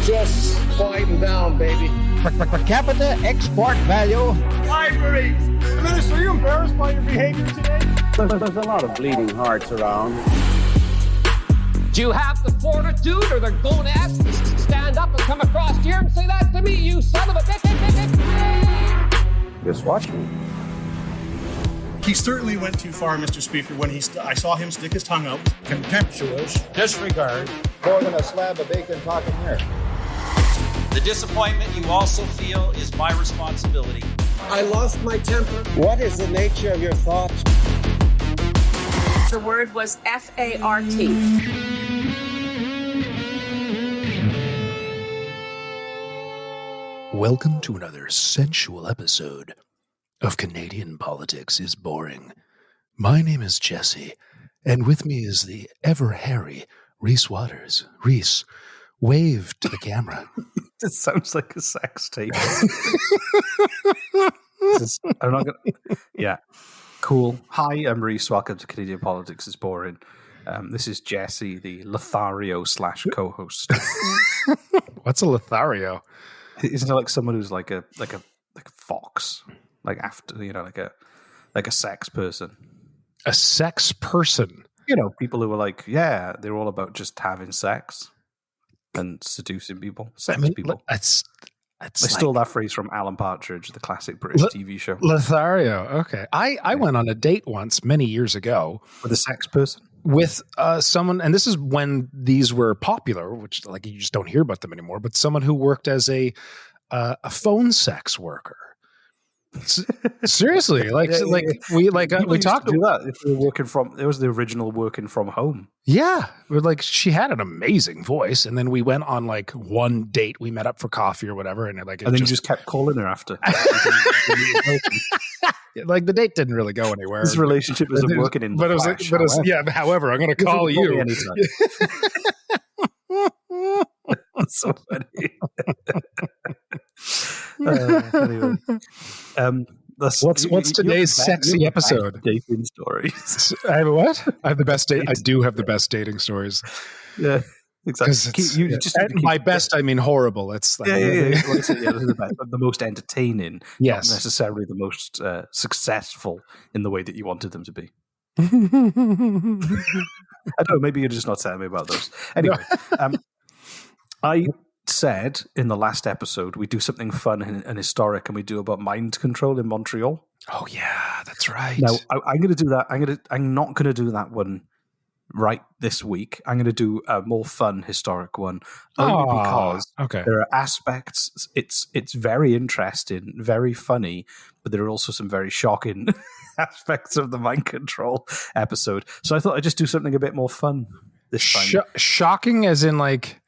Just quieten down, baby. Per capita export value. Libraries! Minister, are you embarrassed by your behavior today? There's a lot of bleeding hearts around. Do you have the fortitude or the gonads to stand up and come across here and say that to me, you son of a bitch? Just watch me. He certainly went too far, Mr. Speaker, when I saw him stick his tongue out. Contemptuous disregard. More than a slab of bacon talking here. The disappointment you also feel is my responsibility. I lost my temper. What is the nature of your thoughts? The word was F-A-R-T. Welcome to another sensual episode of Canadian Politics is Boring. My name is Jesse, and with me is the ever-hairy Reese Waters. Reese, wave to the camera. It sounds like a sex tape. I'm not gonna. Yeah, cool. Hi, I'm Reese. Welcome to Canadian Politics is Boring. This is Jesse, the Lothario / co-host. What's a Lothario? Isn't it like someone who's like a fox, like after like a sex person? A sex person. You know, people who are like, yeah, they're all about just having sex and seducing people. People. That's I stole that phrase from Alan Partridge, the classic British TV show. Lothario. Okay. I went on a date once many years ago With a sex person? with someone, and this is when these were popular, which like you just don't hear about them anymore, but someone who worked as a phone sex worker. Seriously, we talked about that. If we were working from, it was the original working from home. Yeah, we're like, she had an amazing voice, and then we went on like one date. We met up for coffee or whatever, and then you just kept calling her after. Like the date didn't really go anywhere. This relationship isn't working in. But it was yeah. However, I'm going to call you. That's so funny. Anyway, what's today's sexy episode? Dating stories. I have what? I have the best date. I do have the best dating stories. Yeah, exactly. By best, I mean horrible. It's like, the best, but the most entertaining. Yes, not necessarily the most successful in the way that you wanted them to be. I don't know. Maybe you're just not telling me about those. Anyway, I said in the last episode we do something fun and historic, and we do about mind control in Montreal. Oh yeah, that's right. Now I'm going to do that. I'm not going to do that one right this week. I'm going to do a more fun historic one, only because there are aspects. It's very interesting, very funny, but there are also some very shocking aspects of the mind control episode. So I thought I'd just do something a bit more fun this time. Shocking, as in like.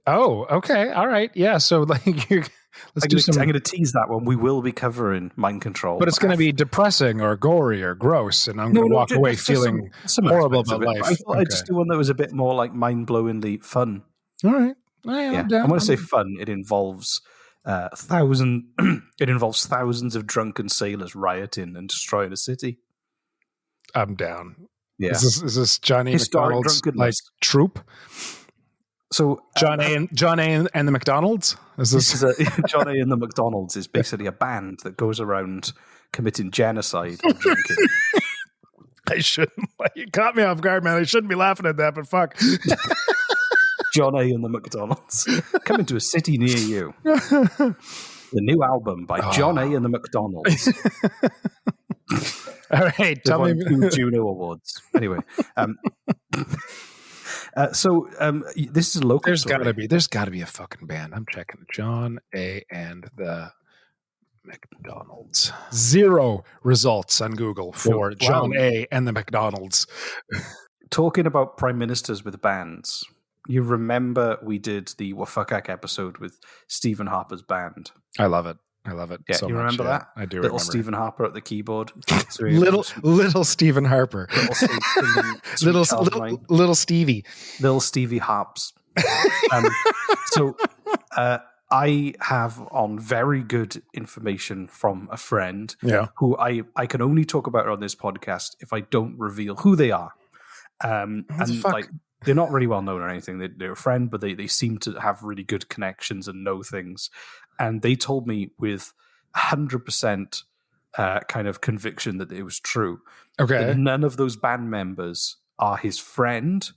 Oh, okay. All right. Yeah. So like I'm going to tease that one. We will be covering mind control. But it's going to be depressing or gory or gross, and I'm going to walk away feeling horrible about life. I thought I'd just do one that was a bit more like mind-blowingly fun. All right. I want to say fun. It involves thousands of drunken sailors rioting and destroying a city. I'm down. Yeah. Is this Johnny McDonald's like troop? So John A. and the McDonald's? John A. and the McDonald's is basically a band that goes around committing genocide and drinking. I shouldn't. You caught me off guard, man. I shouldn't be laughing at that, but fuck. John A. and the McDonald's coming to a city near you. The new album by John A. and the McDonald's. All right, tell me 2 Juno Awards. Anyway. This is a local. There's got to be a fucking band. I'm checking. John A. and the McDonald's. 0 results on Google for John A. and the McDonald's. Talking about prime ministers with bands, you remember we did the Wafakak episode with Stephen Harper's band. I love it. Yeah, so you remember that? I do. Little Stephen Harper at the keyboard. little Stephen Harper. Little Stevie. Little Stevie Harps. I have on very good information from a friend who I can only talk about on this podcast if I don't reveal who they are. they're not really well known or anything. They're a friend, but they seem to have really good connections and know things. And they told me with 100% kind of conviction that it was true. Okay. That none of those band members are his friend.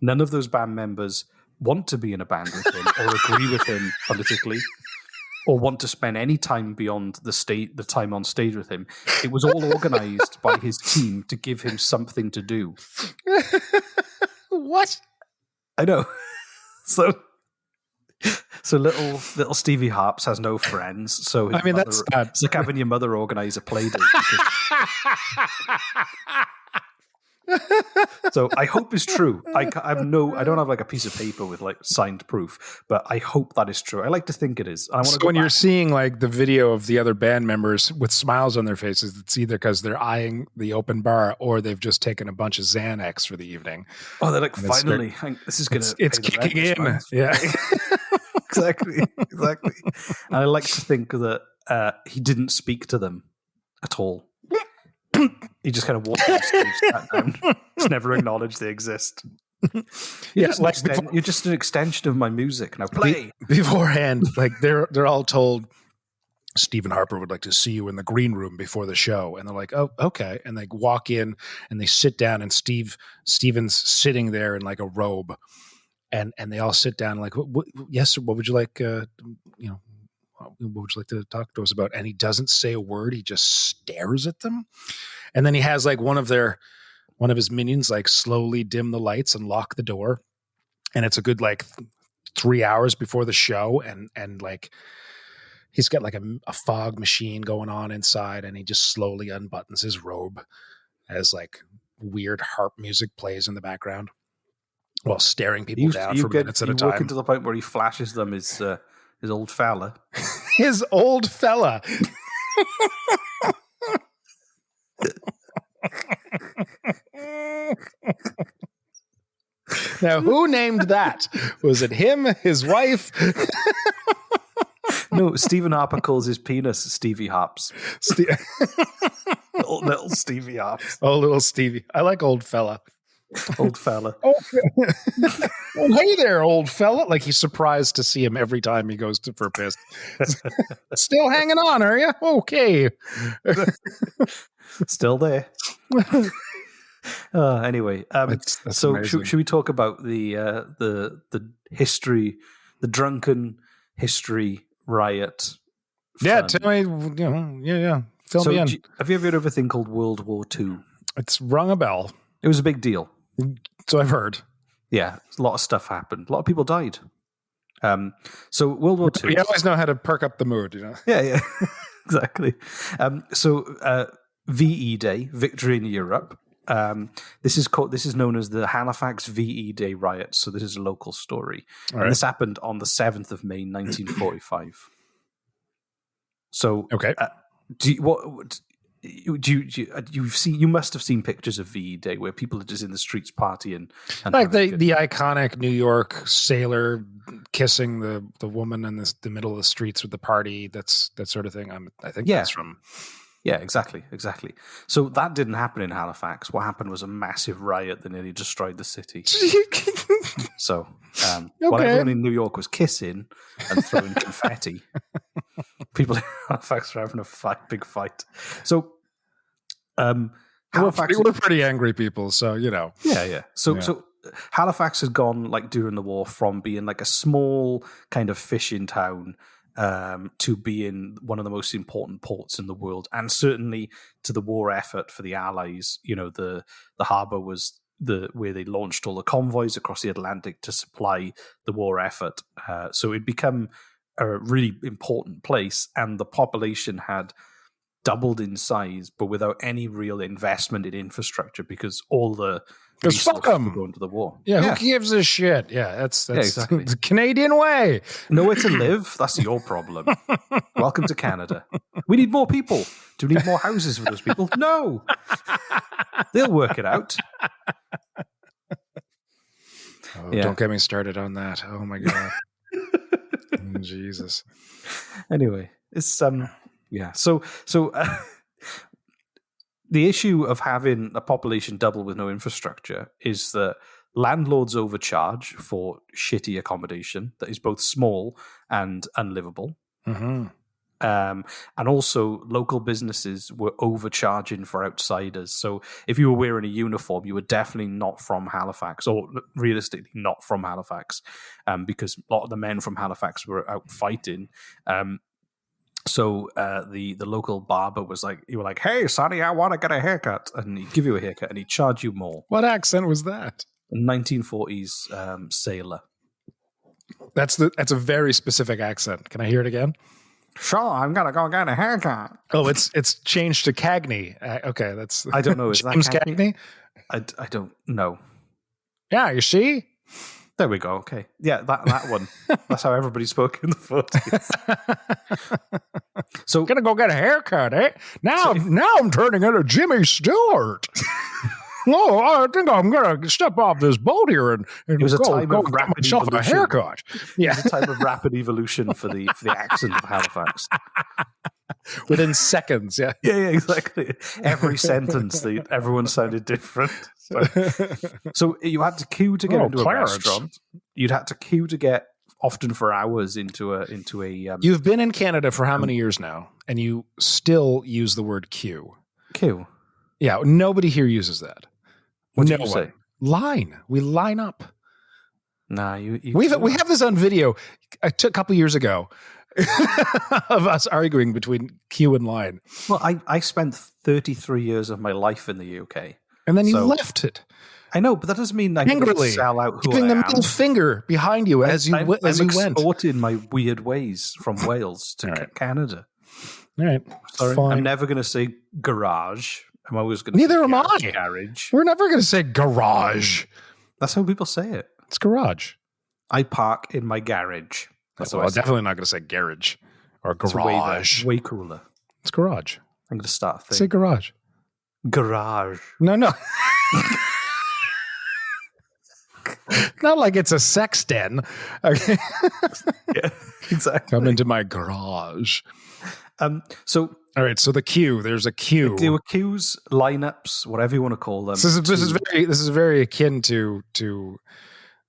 None of those band members want to be in a band with him or agree with him politically or want to spend any time beyond the time on stage with him. It was all organized by his team to give him something to do. What? I know. So little Stevie Harps has no friends. So that's not... it's like having your mother organize a play date. So I hope it's true. I don't have like a piece of paper with like signed proof, but I hope that is true. I like to think it is. So when you're seeing like the video of the other band members with smiles on their faces, it's either because they're eyeing the open bar or they've just taken a bunch of Xanax for the evening. Oh, they're like, finally, this is gonna. It's kicking in. Yeah, exactly. And I like to think that he didn't speak to them at all. He just kind of walked on stage, sat down, just never acknowledged they exist. You're just an extension of my music. Now play. Beforehand, like they're all told Stephen Harper would like to see you in the green room before the show, and they're like, "Oh, okay." And they walk in and they sit down, and Stephen's sitting there in like a robe, and they all sit down like, "Yes, sir, what would you like? What would you like to talk to us about?" And he doesn't say a word. He just stares at them. And then he has like one of his minions like slowly dim the lights and lock the door. And it's a good like 3 hours before the show. And like he's got like a fog machine going on inside, and he just slowly unbuttons his robe as like weird harp music plays in the background while staring people down for minutes at a time. Working to the point where he flashes them his old fella. His old fella. Now, who named that? Was it him, his wife? No, Stephen Harper calls his penis Stevie Harps. Little Stevie Harps. Oh, little Stevie. I like old fella. Old fella. Oh, hey there, old fella. Like he's surprised to see him every time he goes for a piss. Still hanging on, are you? Okay. Still there. Anyway, that's so should we talk about the history, the drunken history riot? Yeah, tell me. Yeah. Fill me in. Have you ever heard of a thing called World War II? It's rung a bell. It was a big deal. So I've heard. Yeah, a lot of stuff happened. A lot of people died. So World War II. You always know how to perk up the mood, you know? Yeah, exactly. So VE Day, Victory in Europe. This is known as the Halifax VE Day riots. So this is a local story. And this happened on the 7th of May, 1945. So, okay. You must have seen pictures of VE Day where people are just in the streets partying, and like the iconic New York sailor kissing the woman in the middle of the streets with the party. That's that sort of thing. I think that's from. Yeah, exactly. So that didn't happen in Halifax. What happened was a massive riot that nearly destroyed the city. So while everyone in New York was kissing and throwing confetti, people in Halifax were having a big fight. So Halifax were pretty angry people, so you know. Yeah. So Halifax has gone, like, during the war, from being like a small kind of fishing town to being one of the most important ports in the world, and certainly to the war effort for the Allies. You know, the harbour was where they launched all the convoys across the Atlantic to supply the war effort. So it'd become a really important place, and the population had doubled in size, but without any real investment in infrastructure, because all the resources were going to the war. Yeah, who gives a shit? Yeah, that's exactly the Canadian way. Nowhere to live? That's your problem. Welcome to Canada. We need more people. Do we need more houses for those people? No. They'll work it out. Don't get me started on that. Oh my God. Jesus. Anyway, it's yeah. So the issue of having a population double with no infrastructure is that landlords overcharge for shitty accommodation that is both small and unlivable. Mm-hmm. And also, local businesses were overcharging for outsiders. So if you were wearing a uniform, you were definitely not from Halifax, or realistically not from Halifax, because a lot of the men from Halifax were out fighting. So the local barber was like, you were like, "Hey, Sonny, I want to get a haircut," and he'd give you a haircut and he'd charge you more. What accent was that? 1940s sailor. That's a very specific accent. Can I hear it again? Sure, I'm gonna go get a haircut. Oh, it's changed to Cagney. Okay, that's I don't know. Is James that Cagney? I don't know. Yeah, you see. There we go. Okay, yeah, that one. That's how everybody spoke in the 40s. So gonna go get a haircut, eh? Now I'm turning into Jimmy Stewart. Oh, I think I'm gonna step off this boat here and it was go of get rapid myself evolution. a haircut. Yeah, it was a type of rapid evolution for the accent of Halifax. Within seconds. Yeah, yeah, exactly. Every sentence, everyone sounded different. So you had to queue to get into Clarence. a restaurant. You'd had to queue to get often for hours into a. You've been in Canada for how many years now, and you still use the word queue? Queue. Yeah, nobody here uses that. What do you say? Line. We line up. Nah, we have this on video. I took a couple years ago of us arguing between queue and line. Well, I spent 33 years of my life in the UK, and then you left it. I know, but that doesn't mean I can sell out who giving I the am. middle finger behind you as you went. I'm exporting my weird ways from Wales to Canada. All right, sorry, fine. I'm never going to say garage. I'm always going to Neither say am I. Garage. We're never going to say garage. That's how people say it. It's garage. I park in my garage. That's I'm definitely not going to say garage or garage. Way cooler. It's garage. I'm going to start a thing. Say garage. Garage. No. Not like it's a sex den. Okay. Yeah, exactly. Come into my garage. So all right, so the queue. There's a queue. There were queues, lineups, whatever you want to call them. This is very akin to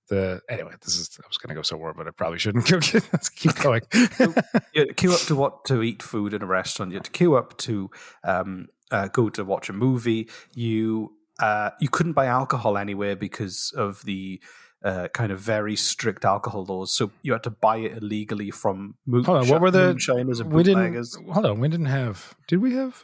the. Anyway, I was going to go somewhere, but I probably shouldn't. Let's keep going. So you had to queue up to eat food in a restaurant. You had to queue up to go to watch a movie. You couldn't buy alcohol anywhere because of the kind of very strict alcohol laws. So you had to buy it illegally from what were the moonshiners and bootleggers. We didn't have. Did we have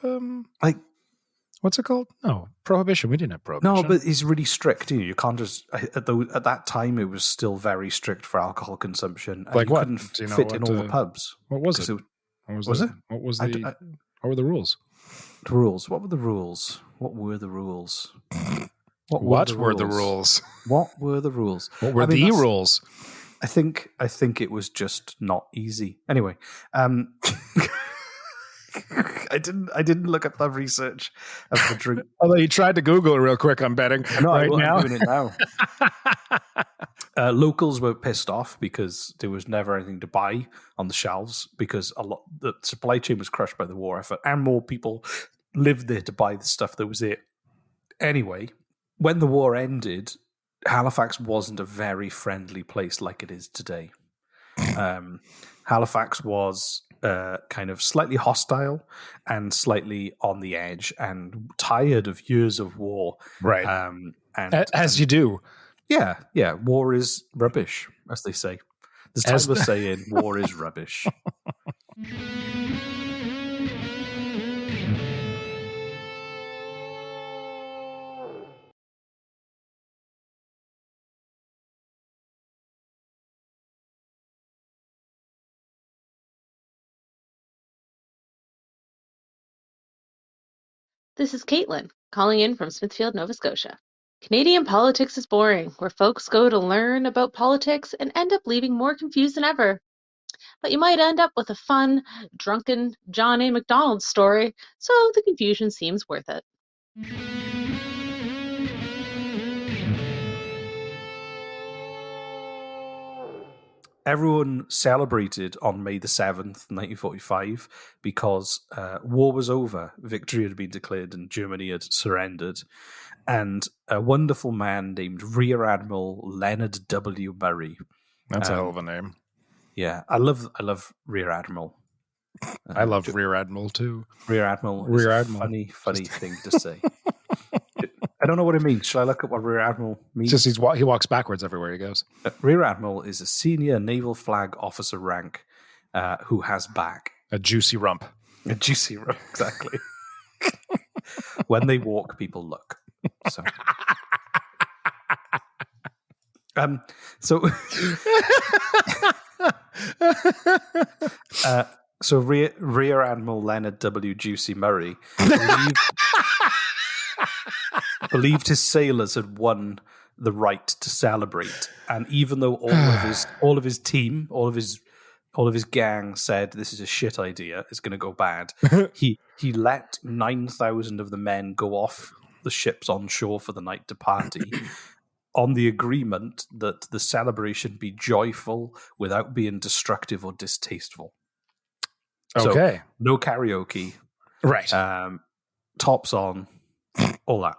what's it called? No, prohibition. We didn't have prohibition. No, but it's really strict. You can't just at that time it was still very strict for alcohol consumption. And like you what? couldn't fit in all the pubs. What was it? What were the rules? The rules. What were the rules? What were the rules? What were the rules? What were the rules? What were the rules? I think it was just not easy. Anyway, I didn't look at the research of the drink. Although you tried to Google it real quick, I'm betting. I'm doing it now. Locals were pissed off because there was never anything to buy on the shelves because the supply chain was crushed by the war effort, and more people lived there to buy the stuff that was it. Anyway, when the war ended, Halifax wasn't a very friendly place like it is today. Halifax was kind of slightly hostile and slightly on the edge and tired of years of war. Right. As you do. Yeah. War is rubbish, as they say. There's time of saying war is rubbish. This is Caitlin, calling in from Smithfield, Nova Scotia. Canadian politics is boring, where folks go to learn about politics and end up leaving more confused than ever. But you might end up with a fun, drunken John A. Macdonald story, so the confusion seems worth it. everyone celebrated on May the 7th, 1945, because war was over. Victory had been declared and Germany had surrendered. And a wonderful man named Rear Admiral Leonard W. Murray. That's a hell of a name. Yeah, I love Rear Admiral. I love Rear Admiral too. Rear Admiral is a funny thing to say. I don't know what it means. Shall I look up what Rear Admiral means? Just he walks backwards everywhere he goes. Rear Admiral is a senior naval flag officer rank who has back. A juicy rump. A juicy rump, exactly. When they walk, people look. So, so Rear Admiral Leonard W. Juicy Murray believed his sailors had won the right to celebrate, and even though all of his team, all of his gang said this is a shit idea, it's going to go bad, he let 9,000 of the men go off the ships on shore for the night to party on the agreement that the celebration be joyful without being destructive or distasteful. Okay. So, no karaoke. Right. Tops on, all that.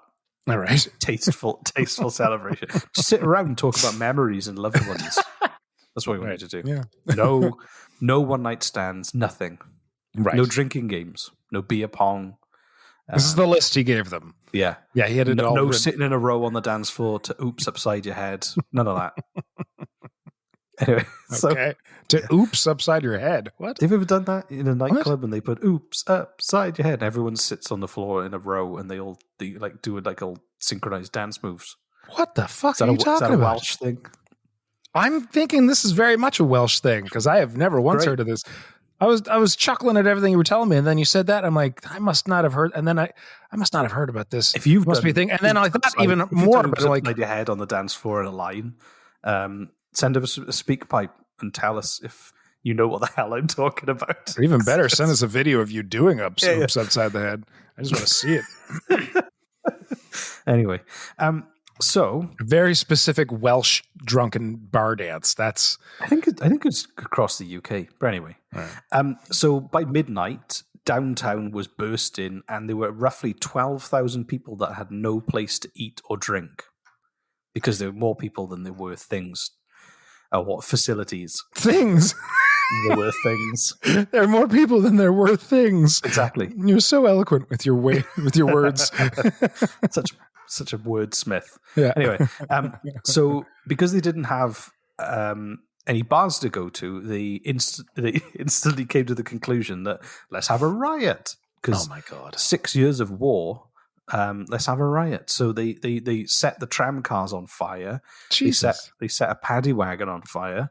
All right. Tasteful celebration. Just sit around and talk about memories and loved ones. That's what we wanted to do. Yeah. No one night stands, nothing. Right. No drinking games, no beer pong. This is the list he gave them. Yeah. Yeah, he had it all. No sitting in a row on the dance floor to oops upside your head. None of that. Anyway. Okay. Oops upside your head. What? Have you ever done that in a nightclub and they put oops upside your head and everyone sits on the floor in a row and they do all synchronized dance moves? What the fuck are you talking about? Is that a Welsh thing? I'm thinking this is very much a Welsh thing because I have never once heard of this. I was chuckling at everything you were telling me, and then you said that. I'm like, I must not have heard. And then I must not have heard about this. If you must be a thing. And then I thought even more about it. Like your head on the dance floor in a line. Send us a speak pipe and tell us if you know what the hell I'm talking about. Or even better, send us a video of you doing oops upside the head. I just want to see it. Anyway, so very specific Welsh drunken bar dance. That's I think it's across the UK. But anyway, right. So by midnight, downtown was bursting, and there were roughly 12,000 people that had no place to eat or drink because there were more people than there were things. What facilities? Things. There were things. There are more people than there were things. Exactly. You're so eloquent with your words. Such a wordsmith. Yeah. Anyway, so because they didn't have any bars to go to, they instantly came to the conclusion that let's have a riot. Oh my God! 6 years of war. Let's have a riot. So they set the tram cars on fire. Jesus. They set a paddy wagon on fire.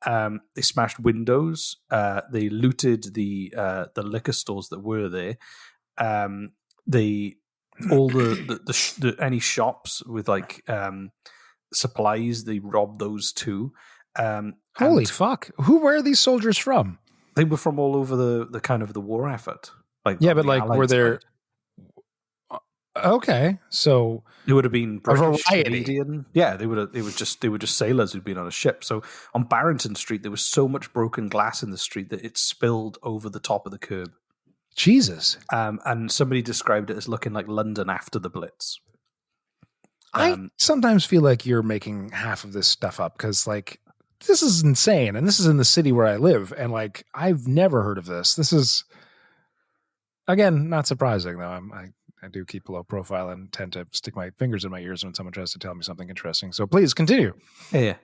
They smashed windows. They looted the liquor stores that were there. Any shops with supplies, they robbed those too. Holy fuck! Where are these soldiers from? They were from all over the kind of the war effort. Were there? Okay, so it would have been British, variety. Canadian. Yeah, they were just sailors who'd been on a ship. So on Barrington Street, there was so much broken glass in the street that it spilled over the top of the curb. Jesus. And somebody described it as looking like London after the Blitz. I sometimes feel like you're making half of this stuff up because this is insane, and this is in the city where I live, and I've never heard of this. This is again not surprising though. I do keep a low profile and tend to stick my fingers in my ears when someone tries to tell me something interesting. So please continue. Yeah.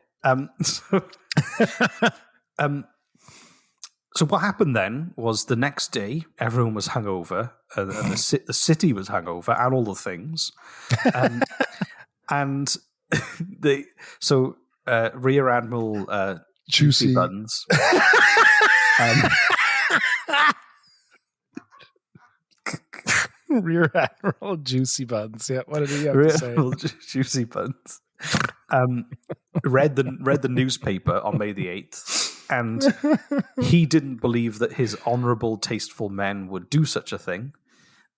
So what happened then was the next day, everyone was hungover, and the city was hungover, and all the things. And Rear Admiral Juicy Buns. Rear Admiral Juicy Buns. Yeah, what did he have Rear to say? Admiral Juicy Buns. Read the newspaper on May the 8th, and he didn't believe that his honourable, tasteful men would do such a thing,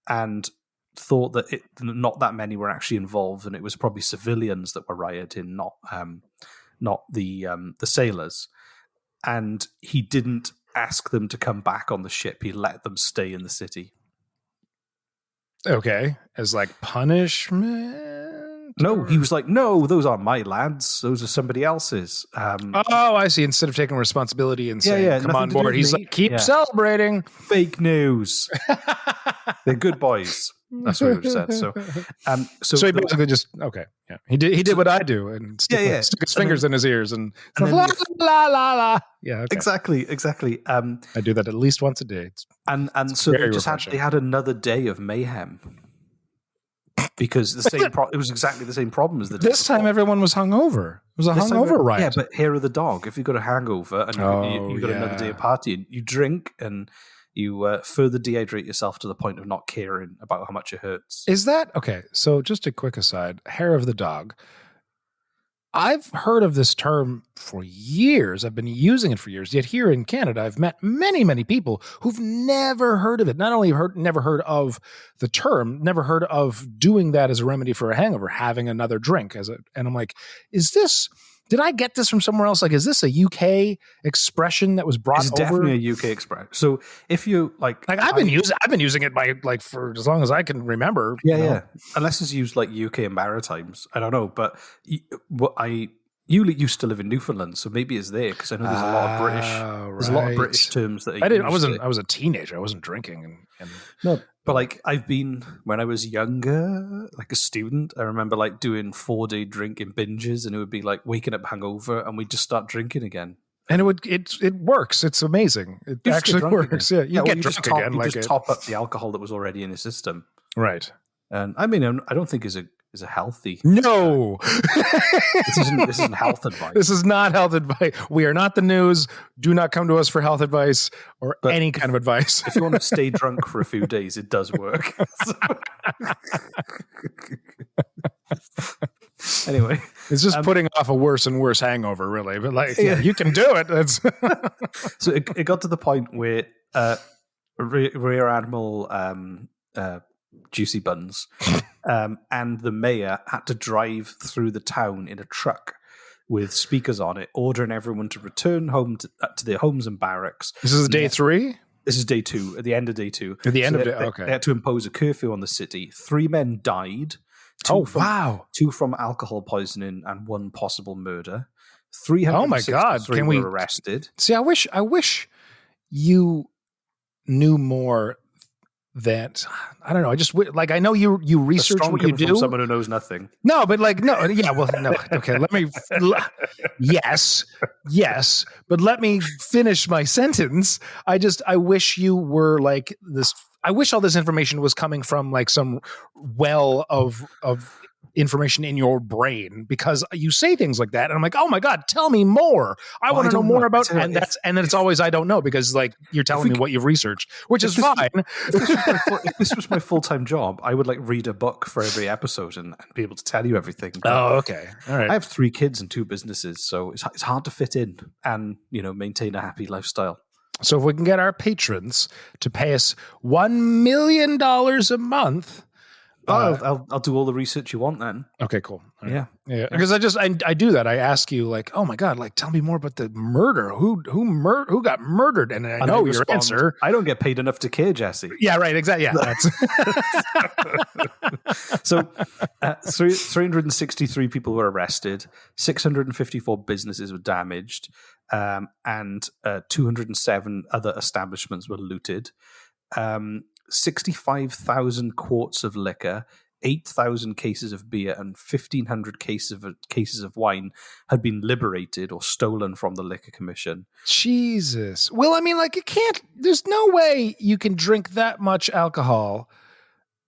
and thought that not that many were actually involved, and it was probably civilians that were rioting, not the sailors. and he didn't ask them to come back on the ship. He let them stay in the city. Okay, as like punishment. No, he was like, no, those aren't my lads. Those are somebody else's. Oh, I see. Instead of taking responsibility and saying, come on board, he's like, keep celebrating. Fake news. They're good boys. That's what he would have said. So he basically just, okay. Yeah. He did what I do and stuck his fingers in his ears and la, la, la, la. Yeah, okay. Exactly. I do that at least once a day. And so they had another day of mayhem. Because it was exactly the same problem as the day this time before. Everyone was hungover. It was a hungover riot. Yeah, but hair of the dog. If you've got a hangover and you've got another day of partying, you drink and you further dehydrate yourself to the point of not caring about how much it hurts. Is that okay? So just a quick aside, hair of the dog. I've heard of this term for years. I've been using it for years. Yet here in Canada, I've met many, many people who've never heard of it. Not only never heard of the term, never heard of doing that as a remedy for a hangover, having another drink and I'm like, did I get this from somewhere else? Like, is this a UK expression that was brought over? It's definitely a UK expression. So if you I've been using it for as long as I can remember. Yeah. Unless it's used like UK and Maritimes, I don't know. But you used to live in Newfoundland, so maybe it's there because I know there's a lot of British. There's a lot of British terms that I was a teenager. I wasn't drinking and no. But like I've been when I was younger, like a student, I remember like doing 4-day drinking binges, and it would be like waking up hungover, and we'd just start drinking again. And it works. It's amazing. It actually works. Again. Yeah, you get drunk again. You just top up the alcohol that was already in the system, right? And I mean, I don't think is a healthy. No, this isn't health advice. This is not health advice. We are not the news. Do not come to us for health advice or any kind of advice. If you want to stay drunk for a few days, it does work. Anyway, it's just putting off a worse and worse hangover, really. But you can do it. That's so it got to the point where Rear Admiral Juicy Buns and the mayor had to drive through the town in a truck with speakers on it, ordering everyone to return home to their homes and barracks. This is day 3? This is day 2, at the end of day 2. At the end of day, okay. They had to impose a curfew on the city. 3 men died. 2 from alcohol poisoning and 1 possible murder. Oh my God! Can we were arrested? See, I wish you knew more. That I don't know. I just like I know you research what you do. From someone who knows nothing. No, but like no, yeah. Well, no. Okay, let me. Yes, but let me finish my sentence. I wish you were like this. I wish all this information was coming from like some well of information in your brain, because you say things like that and I'm like, oh my God, tell me more. I want to know more about and then it's always I don't know, because like you're telling me what you've researched, which is fine. If this was my full-time job, I would like read a book for every episode and be able to tell you everything. But okay. All right. I have 3 kids and 2 businesses, so it's hard to fit in and maintain a happy lifestyle. So if we can get our patrons to pay us $1 million a month, I'll do all the research you want then. Okay, cool. Right. Yeah. Because I do that. I ask you like, oh my God, like tell me more about the murder. Who got murdered? And I know your answer. I don't get paid enough to care, Jesse. Yeah, right. Exactly. Yeah. So 363 people were arrested. 654 businesses were damaged, and 207 other establishments were looted. 65,000 quarts of liquor, 8,000 cases of beer, and 1,500 cases of wine had been liberated or stolen from the Liquor Commission. Jesus. Well, I mean, like there's no way you can drink that much alcohol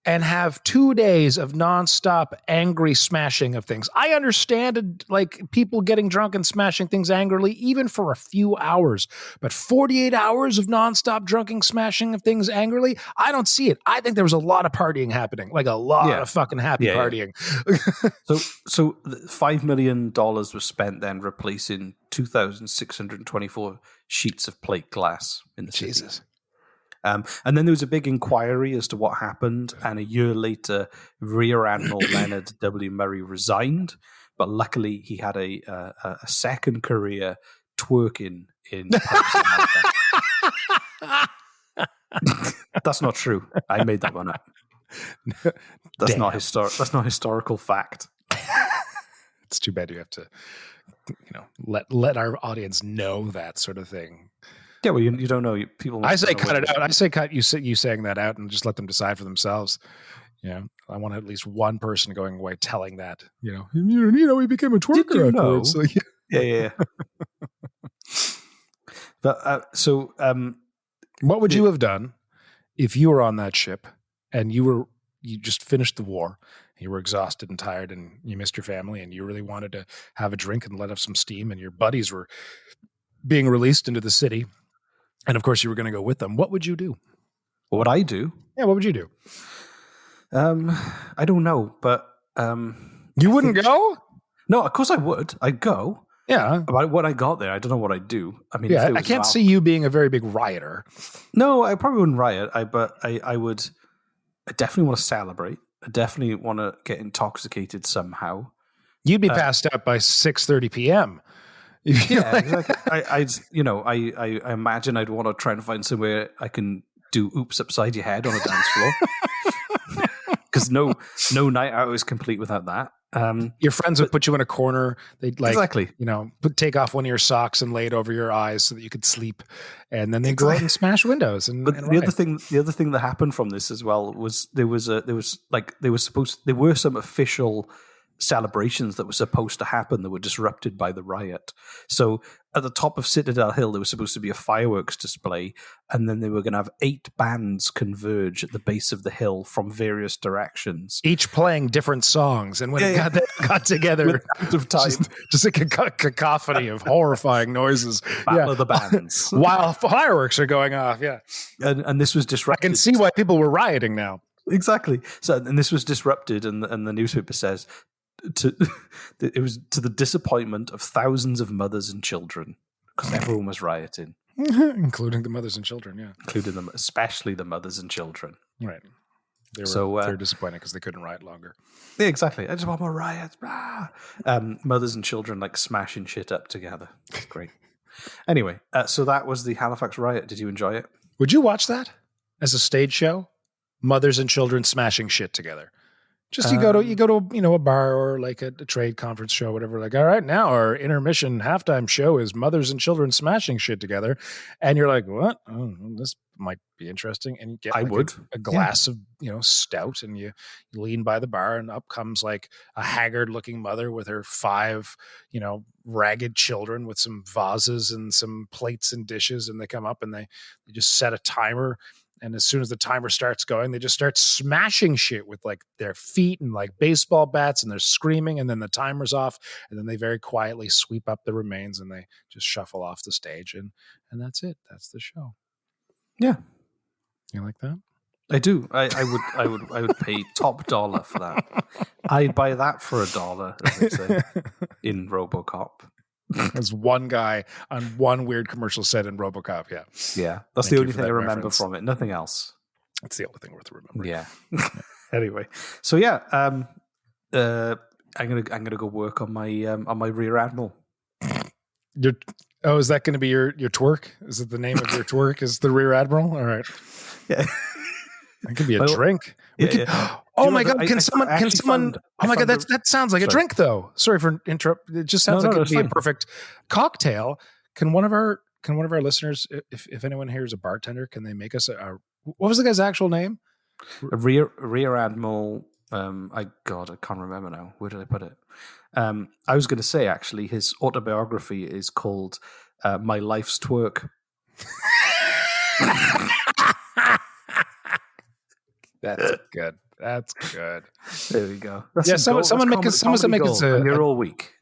and have 2 days of nonstop angry smashing of things. I understand like people getting drunk and smashing things angrily, even for a few hours, but 48 hours of nonstop drunking smashing of things angrily, I don't see it. I think there was a lot of partying happening, like a lot of fucking happy partying. So $5 million was spent then replacing 2,624 sheets of plate glass in the city. Jesus. And then there was a big inquiry as to what happened, and a year later, Rear Admiral Leonard W. Murray resigned, but luckily he had a second career twerking in That's not true. I made that one up. That's not historical fact. It's too bad you have to, let our audience know that sort of thing. Yeah, well, you don't know. People. I say cut it out. I say cut you saying that out and just let them decide for themselves. I want at least one person going away telling that. He became a twerker afterwards. So, yeah. But what would you have done if you were on that ship and you just finished the war, you were exhausted and tired, and you missed your family, and you really wanted to have a drink and let off some steam, and your buddies were being released into the city, and of course you were going to go with them? What would you do? What would I do? Yeah, what would you do? I don't know, but you wouldn't go? No, of course I would. I'd go. Yeah. But when I got there, I don't know what I'd do. I mean, I can't see you being a very big rioter. No, I probably wouldn't riot. But I would. I definitely want to celebrate. I definitely want to get intoxicated somehow. You'd be passed out by 6:30 p.m. Yeah, exactly. I imagine I'd want to try and find somewhere I can do "Oops Upside Your Head" on a dance floor. Because no night out is complete without that. Your friends would put you in a corner. They'd exactly, take off one of your socks and lay it over your eyes so that you could sleep, and then they'd go out and smash windows. But the other thing that happened from this as well was there were some official celebrations that were supposed to happen that were disrupted by the riot. So at the top of Citadel Hill, there was supposed to be a fireworks display, and then they were going to have 8 bands converge at the base of the hill from various directions, each playing different songs. And when it got together, of time, just a cacophony of horrifying noises. Battle of the bands while fireworks are going off. Yeah, and this was disrupted. I can see why people were rioting now. Exactly. So, and this was disrupted, and the newspaper says, it was to the disappointment of thousands of mothers and children, because everyone was rioting, including the mothers and children. Yeah, including them, especially the mothers and children. Right. They're disappointed because they couldn't riot longer. Yeah, exactly. I just want more riots. Mothers and children smashing shit up together. Great. Anyway, so that was the Halifax riot. Did you enjoy it? Would you watch that as a stage show? Mothers and children smashing shit together. Just you go to a bar or like a trade conference show, whatever. Like, all right, now our intermission halftime show is mothers and children smashing shit together, and you're like, what? Oh, this might be interesting. And you get a glass of stout, and you lean by the bar, and up comes like a haggard looking mother with her 5 ragged children with some vases and some plates and dishes, and they come up and they just set a timer. And as soon as the timer starts going, they just start smashing shit with like their feet and like baseball bats, and they're screaming, and then the timer's off, and then they very quietly sweep up the remains and they just shuffle off the stage, and that's it. That's the show. Yeah. You like that? I do. I would pay top dollar for that. I'd buy that for $1, as they say in RoboCop. As one guy on one weird commercial set in RoboCop. Yeah. Yeah. That's the only thing I remember from it. Nothing else. It's the only thing worth remembering. Yeah. Anyway. So yeah, I'm gonna go work on my rear admiral. Is that gonna be your twerk? Is it the name of your twerk? Is the rear admiral? All right. Yeah. That could be a drink. Oh my God! Can someone? Oh my God! That sounds like a drink, though. Sorry for interrupt. It just sounds like it'd be a perfect cocktail. Can one of our listeners, if anyone here is a bartender, can they make us what was the guy's actual name? A rear admiral. I can't remember now. Where did I put it? I was going to say actually, his autobiography is called "My Life's Twerk." That's good. That's good. There we go. Someone make us you're all week.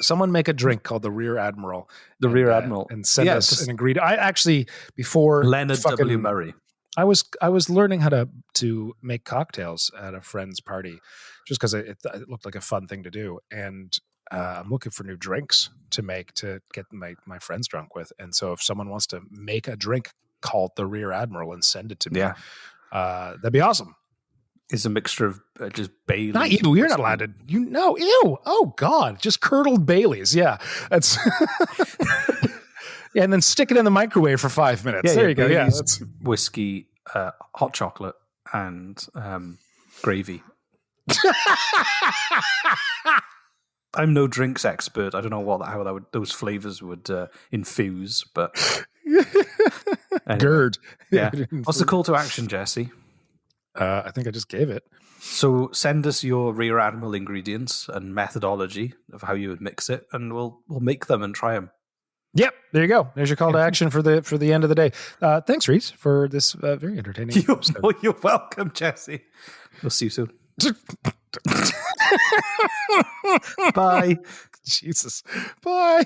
Someone make a drink called the Rear Admiral. Rear Admiral, and send us an ingredient. I actually before Leonard W. Murray. I was learning how to make cocktails at a friend's party, just because it looked like a fun thing to do, and I'm looking for new drinks to make to get my friends drunk with. And so if someone wants to make a drink called the Rear Admiral and send it to me. That'd be awesome. It's a mixture of just Baileys. Not you. You're not allowed to. Ew. Oh God. Just curdled Baileys. Yeah. That's Yeah, and then stick it in the microwave for 5 minutes. There you go. Yeah, that's whiskey, hot chocolate, and gravy. I'm no drinks expert. I don't know how those flavors would infuse, but anyway. GERD. Yeah. What's the call to action, Jesse? I think I just gave it. So send us your Rear Admiral ingredients and methodology of how you would mix it, and we'll make them and try them. Yep, there you go. There's your call to action for the end of the day. Thanks, Reese, for this very entertaining episode. You're welcome, Jesse. We'll see you soon. Bye. Jesus. Bye.